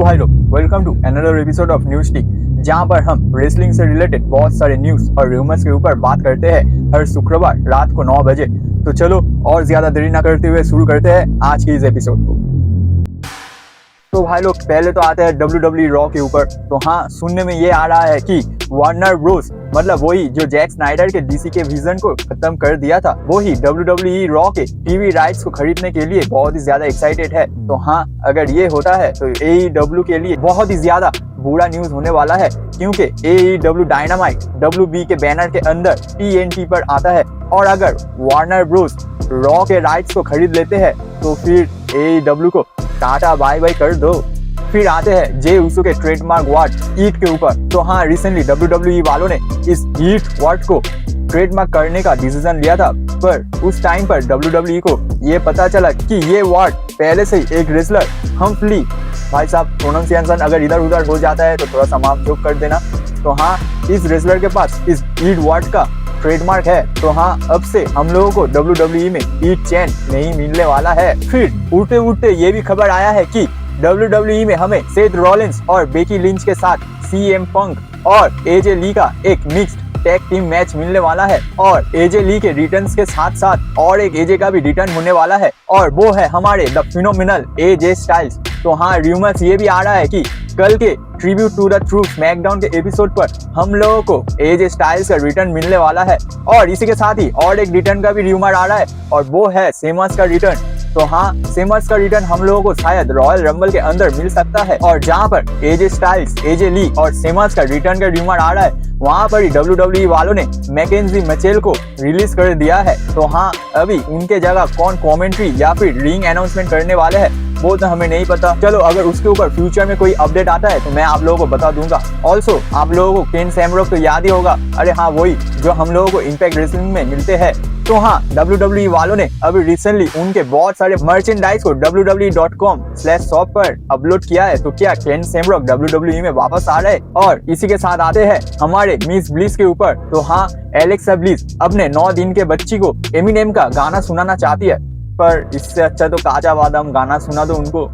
तो भाई लोग, welcome to another episode of News Tick, जहां पर हम रेसलिंग से रिलेटेड बहुत सारे न्यूज और रूमर्स के ऊपर बात करते हैं हर शुक्रवार रात को 9 बजे। तो चलो और ज्यादा देरी ना करते हुए शुरू करते हैं आज की इस एपिसोड को। तो भाई लोग, पहले तो आते हैं WWE रॉ के ऊपर। तो हाँ, सुनने में ये आ रहा है कि वार्नर ब्रोस, मतलब वही जो जैक स्नाइडर के डीसी के विजन को खत्म कर दिया था, वो ही WWE रॉ के टीवी राइट्स को खरीदने के लिए बहुत ही ज्यादा एक्साइटेड है। तो हाँ, अगर ये होता है तो AEW के लिए बहुत ही ज्यादा बुरा न्यूज होने वाला है, क्योंकि AEW डायनामाइट WB के बैनर के अंदर TNT पर आता है। और अगर वार्नर ब्रोस रॉ के राइट्स को खरीद लेते हैं तो फिर AEW को टाटा बाय बाय कर दो। फिर आते हैं जे उसो के ट्रेडमार्क वर्ड ईट के ऊपर। तो हाँ, रिसेंटली WWE वालों ने इस ईट वर्ड को ट्रेडमार्क करने का डिसीजन लिया था, पर उस टाइम पर WWE को ये पता चला कि ये वर्ड पहले से ही एक रेसलर हम्फ्ली, भाई साहब प्रोनाउंसिएशन अगर इधर उधर हो जाता है तो थोड़ा सा माफ जोक कर देना। तो हाँ, इस रेसलर के पास इस ईट वर्ड का ट्रेडमार्क है। तो हाँ, अब से हम लोगों को WWE में ईट चैन नहीं मिलने वाला है। फिर उड़ते उड़ते ये भी खबर आया है कि WWE में हमें सेथ रॉलिंस और बेकी लिंच के साथ CM पंक और AJ ली का एक मिक्स्ड टैग टीम मैच मिलने वाला है। और AJ ली के रिटर्न्स के साथ साथ और एक AJ का भी रिटर्न होने वाला है, और वो है हमारे द फिनोमिनल AJ स्टाइल्स। तो हाँ, रूमर्स ये भी आ रहा है कि कल के tribute to the truth SmackDown के एपिसोड पर हम लोगों को AJ स्टाइल्स का रिटर्न मिलने वाला है। और इसी के साथ ही और एक रिटर्न का भी रूमर आ रहा है, और वो है सेमस का रिटर्न। तो हाँ, सेमस का रिटर्न हम लोगों को शायद रॉयल रंबल के अंदर मिल सकता है। और जहाँ पर AJ स्टाइल्स, AJ ली और सेमस का रिटर्न का रूमर आ रहा है, वहाँ पर ही WWE वालों ने मैकेंजी मिचेल को रिलीज कर दिया है। तो हाँ, अभी उनके जगह कौन कमेंट्री या फिर रिंग अनाउंसमेंट करने वाले हैं वो तो हमें नहीं पता। चलो, अगर उसके ऊपर फ्यूचर में कोई अपडेट आता है तो मैं आप लोगों को बता दूंगा। ऑल्सो आप लोगों को केन सैमरॉक तो याद ही होगा, अरे हाँ, वही जो हम लोगों को इम्पैक्ट रेसलिंग में मिलते हैं। तो हाँ, WWE वालों ने अभी रिसेंटली उनके बहुत सारे मर्चेंडाइज को www.com/shop पर अपलोड किया है। तो क्या केन सैमरॉक WWE में वापस आ रहे हैं? और इसी के साथ आते हैं हमारे मिस ब्लिस के ऊपर। तो हाँ, एलेक्सा ब्लिस अपने 9 दिन के बच्ची को एमिनेम का गाना सुनाना चाहती है, पर इससे अच्छा तो काचा बादाम गाना सुना दो उनको।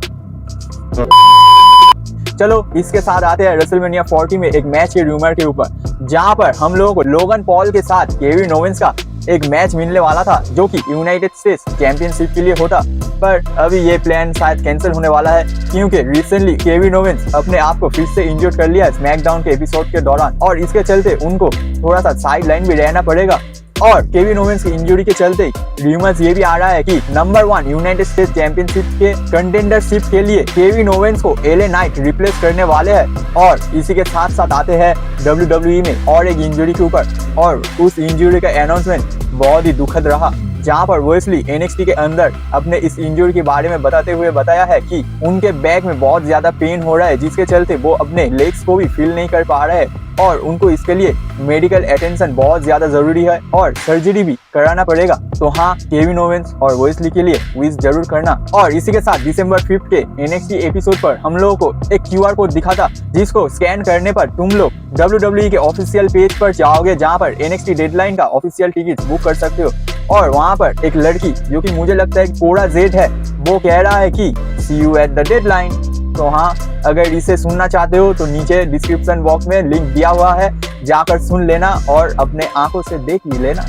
चलो, इसके साथ आते हैं रेसलमेनिया 40 में एक मैच के रूमर के ऊपर, जहां पर हम लोगों को लोगन पॉल के साथ केविन ओवेंस का एक मैच मिलने वाला था, जो कि यूनाइटेड स्टेट्स चैंपियनशिप के लिए होता। पर अभी ये प्लान शायद कैंसिल होने वाला है, क्योंकि रिसेंटली केविन ओवेंस अपने आप को फिर से इंजर्ड कर लिया स्मैकडाउन के एपिसोड के दौरान, और इसके चलते उनको थोड़ा सा साइड लाइन भी रहना पड़ेगा। और केविन ओवेंस की इंजरी के चलते रूमर्स ये भी आ रहा है कि नंबर 1 यूनाइटेड स्टेट्स चैंपियनशिप के कंटेंडरशिप के लिए केविन ओवेंस को LA नाइट रिप्लेस करने वाले हैं। और इसी के साथ साथ आते हैं WWE में और एक इंजरी के ऊपर, और उस इंजरी का अनाउंसमेंट बहुत ही दुखद रहा, जहां पर वेस्ली NXT के अंदर अपने इस इंजरी के बारे में बताते हुए बताया है कि उनके बैक में बहुत ज्यादा पेन हो रहा है, जिसके चलते वो अपने लेग्स को भी फील नहीं कर पा रहे हैं, और उनको इसके लिए मेडिकल अटेंशन बहुत ज्यादा जरूरी है और सर्जरी भी कराना पड़ेगा। तो हाँ, केविन ओवेंस और वेस्ली के लिए विश जरूर करना। और इसी के साथ December 5 के NXT एपिसोड पर हम लोगों को एक QR कोड दिखा था, जिसको स्कैन करने पर तुम लोग WWE के ऑफिशियल पेज पर जाओगे, जहाँ पर NXT डेडलाइन का ऑफिशियल टिकट बुक कर सकते हो। और वहाँ पर एक लड़की, जो कि मुझे लगता है कोड़ा जेड है, वो कह रहा है कि see you at the deadline। तो हाँ, अगर इसे सुनना चाहते हो तो नीचे डिस्क्रिप्शन बॉक्स में लिंक दिया हुआ है, जाकर सुन लेना और अपने आंखों से देख भी लेना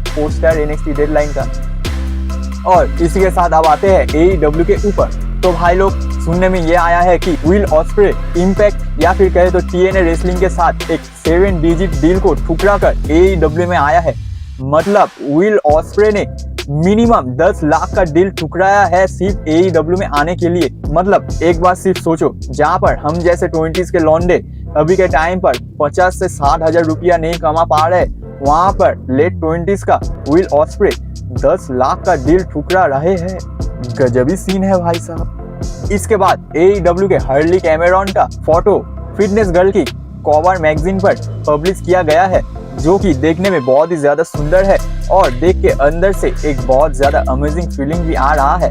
पोस्टर NXT डेडलाइन का। और इसी के साथ अब आते हैं AEW के ऊपर। तो भाई लोग, सुनने में ये आया है कि विल ऑस्प्रे इम्पैक्ट या फिर कहे तो TNA रेसलिंग के साथ एक 7 डिजिट डील को ठुकरा कर AEW में आया है। मतलब विल ऑस्प्रे ने मिनिमम 10 लाख का डील ठुकराया है सिर्फ AEW में आने के लिए। मतलब एक बार सिर्फ सोचो, जहाँ पर हम जैसे 20s के लौंडे अभी के टाइम पर 50 से 60 हजार रुपया नहीं कमा पा रहे, वहाँ पर लेट 20s का विल ऑस्प्रे 10 लाख का डील ठुकरा रहे हैं। गजबी सीन है भाई साहब। इसके बाद AEW के हर्ली कैमेरॉन का फोटो फिटनेस गर्ल की कवर मैगजीन पर पब्लिश किया गया है, जो कि देखने में बहुत ही ज्यादा सुंदर है, और देख के अंदर से एक बहुत ज्यादा अमेजिंग फीलिंग भी आ रहा है।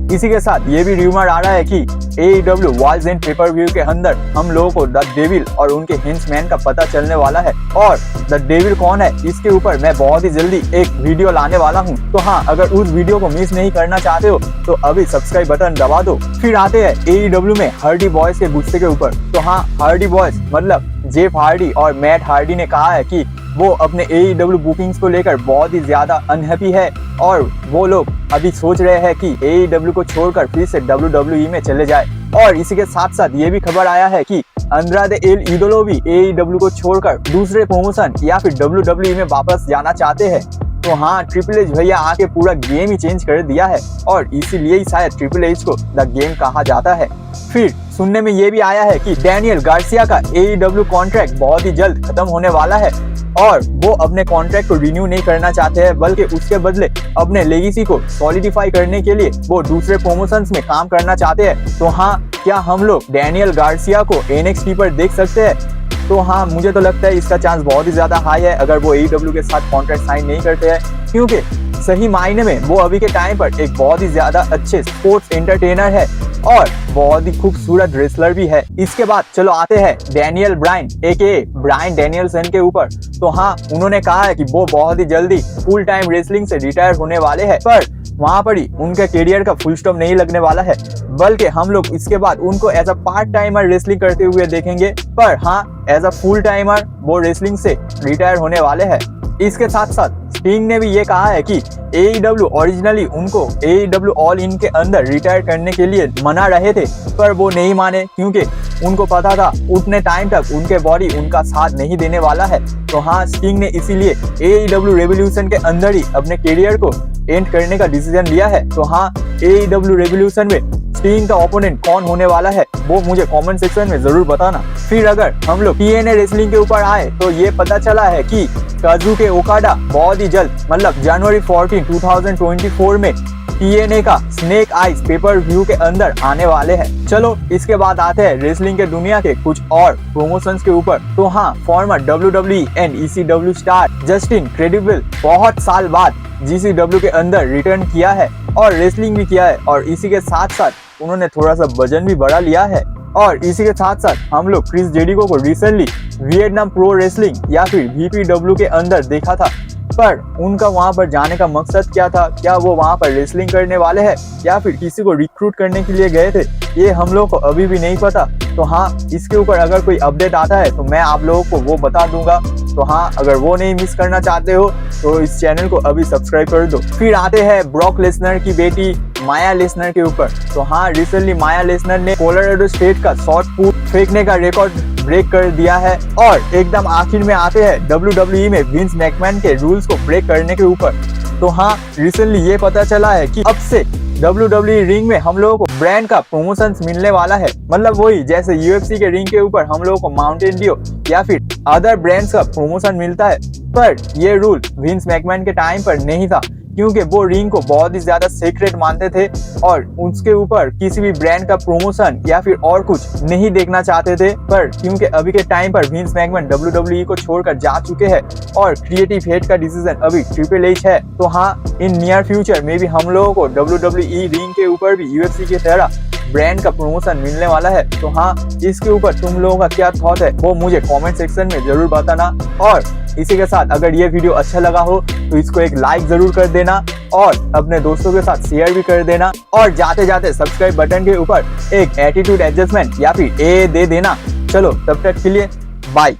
इसी के साथ ये भी रूमर आ रहा है कि AEW walls and pay per view के अंदर हम लोगों को द डेविल और उनके हिंट्समैन का पता चलने वाला है। और द डेविल कौन है इसके ऊपर मैं बहुत ही जल्दी एक वीडियो लाने वाला हूँ। तो हाँ, अगर उस वीडियो को मिस नहीं करना चाहते हो तो अभी सब्सक्राइब बटन दबा दो। फिर आते हैं AEW में हार्डी बॉयज के गुस्से के ऊपर। तो हाँ, हार्डी बॉयज मतलब जेफ हार्डी और मैट हार्डी ने कहा है कि वो अपने AEW बुकिंग्स को लेकर बहुत ही ज्यादा अनहैप्पी है और वो लोग अभी सोच रहे हैं कि AEW को छोड़कर फिर से WWE में चले जाए। और इसी के साथ साथ ये भी खबर आया है कि अंद्रादे एल इडोलो भी AEW को छोड़कर दूसरे प्रमोशन या फिर WWE में वापस जाना चाहते हैं। तो हाँ, ट्रिपल एच भैया आके पूरा गेम ही चेंज कर दिया है और इसीलिए ही शायद ट्रिपल एच को द गेम कहा जाता है। फिर सुनने में ये भी आया है कि डैनियल गार्सिया का AEW कॉन्ट्रैक्ट बहुत ही जल्द खत्म होने वाला है और वो अपने कॉन्ट्रैक्ट को रिन्यू नहीं करना चाहते हैं, बल्कि उसके बदले अपने लेगेसी को सॉलिडिफाई करने के लिए वो दूसरे प्रमोशंस में काम करना चाहते हैं। तो हाँ, क्या हम लोग डैनियल गार्सिया को NXT पर देख सकते हैं? तो हाँ, मुझे तो लगता है इसका चांस बहुत ही ज्यादा हाई है अगर वो AEW के साथ कॉन्ट्रैक्ट साइन नहीं करते हैं, क्योंकि सही मायने में वो अभी के टाइम पर एक बहुत ही ज्यादा अच्छे स्पोर्ट्स एंटरटेनर है और बहुत ही खूबसूरत रेसलर भी है। इसके बाद चलो आते हैं डैनियल ब्रायन AKA ब्रायन डैनियल्सन के ऊपर। तो हाँ, उन्होंने कहा है कि वो बहुत ही जल्दी फुल टाइम रेसलिंग से रिटायर होने वाले हैं, पर वहाँ पर ही उनके करियर का फुल स्टॉप नहीं लगने वाला है, बल्कि हम लोग इसके बाद उनको as a part timer wrestling करते हुए देखेंगे। पर हाँ, एज अ फुल टाइमर वो रेसलिंग से रिटायर होने वाले हैं। इसके साथ साथ स्टिंग ने भी ये कहा है कि AEW ओरिजिनली उनको AEW ऑल इन के अंदर रिटायर करने के लिए मना रहे थे, पर वो नहीं माने क्योंकि उनको पता था उतने टाइम तक उनके बॉडी उनका साथ नहीं देने वाला है। तो हाँ, स्टिंग ने इसीलिए AEW रेवोल्यूशन के अंदर ही अपने करियर को एंड करने का डिसीजन लिया है। तो हाँ, AEW रेवोल्यूशन में स्टिंग का ओपोनेंट कौन होने वाला है वो मुझे कमेंट सेक्शन में जरूर बताना। फिर अगर हम लोग TNA रेसलिंग के ऊपर आए तो ये पता चला है कि काजुके ओकाडा बहुत ही जल्द मतलब जनवरी 14, 2024 में TNA का स्नेक आइज पेपर व्यू के अंदर आने वाले हैं। चलो इसके बाद आते हैं रेसलिंग के दुनिया के कुछ और प्रमोशंस के ऊपर। तो हाँ, farmer WWE and ECW star Justin credible बहुत साल बाद GCW के अंदर रिटर्न किया है और रेसलिंग भी किया है और इसी के साथ साथ उन्होंने थोड़ा सा वजन भी बढ़ा लिया है। और इसी के साथ साथ हम लोग क्रिस जेरिको को रिसेंटली वियतनाम प्रो रेसलिंग या फिर VPW के अंदर देखा था, पर उनका वहां पर जाने का मकसद क्या था? क्या वो वहां पर रेसलिंग करने वाले हैं या फिर किसी को रिक्रूट करने के लिए गए थे? ये हम लोग को अभी भी नहीं पता। तो हाँ, इसके ऊपर अगर कोई अपडेट आता है तो मैं आप लोगों को वो बता दूंगा। तो हाँ, अगर वो नहीं मिस करना चाहते हो तो इस चैनल को अभी सब्सक्राइब कर दो। फिर आते हैं ब्रॉक लेसनर की बेटी माया लेसनर के ऊपर। तो हाँ, रिसेंटली माया लेसनर ने कोलोराडो स्टेट का शॉर्ट पुट फेंकने का रिकॉर्ड ब्रेक कर दिया है। और एकदम आखिर में आते हैं WWE में विंस मैकमैन के रूल्स को ब्रेक करने के ऊपर। तो हाँ, रिसेंटली ये पता चला है कि अब से WWE रिंग में हम लोगों को ब्रांड का प्रमोशंस मिलने वाला है, मतलब वही जैसे UFC के रिंग के ऊपर हम लोगों को माउंटेन ड्यू या फिर अदर ब्रांड्स का प्रमोशन मिलता है। पर ये रूल विंस मैकमैन के टाइम पर नहीं था, क्योंकि वो रिंग को बहुत ही ज्यादा सीक्रेट मानते थे और उसके ऊपर किसी भी ब्रांड का प्रमोशन या फिर और कुछ नहीं देखना चाहते थे। पर क्योंकि अभी के टाइम पर विंस मैकमैन WWE को छोड़कर जा चुके हैं और क्रिएटिव हेड का डिसीजन अभी ट्रिपल एच है। तो हाँ, इन नियर फ्यूचर में भी हम लोगों को WWE रिंग के ऊपर भी UFC की तरह ब्रांड का प्रमोशन मिलने वाला है। तो हाँ, इसके ऊपर तुम लोगों का क्या थॉट है वो मुझे कमेंट सेक्शन में जरूर बताना। और इसी के साथ अगर ये वीडियो अच्छा लगा हो तो इसको एक लाइक जरूर कर देना और अपने दोस्तों के साथ शेयर भी कर देना और जाते जाते सब्सक्राइब बटन के ऊपर एक एटीट्यूड एडजस्टमेंट या फिर ए दे देना। चलो तब तक के लिए बाय।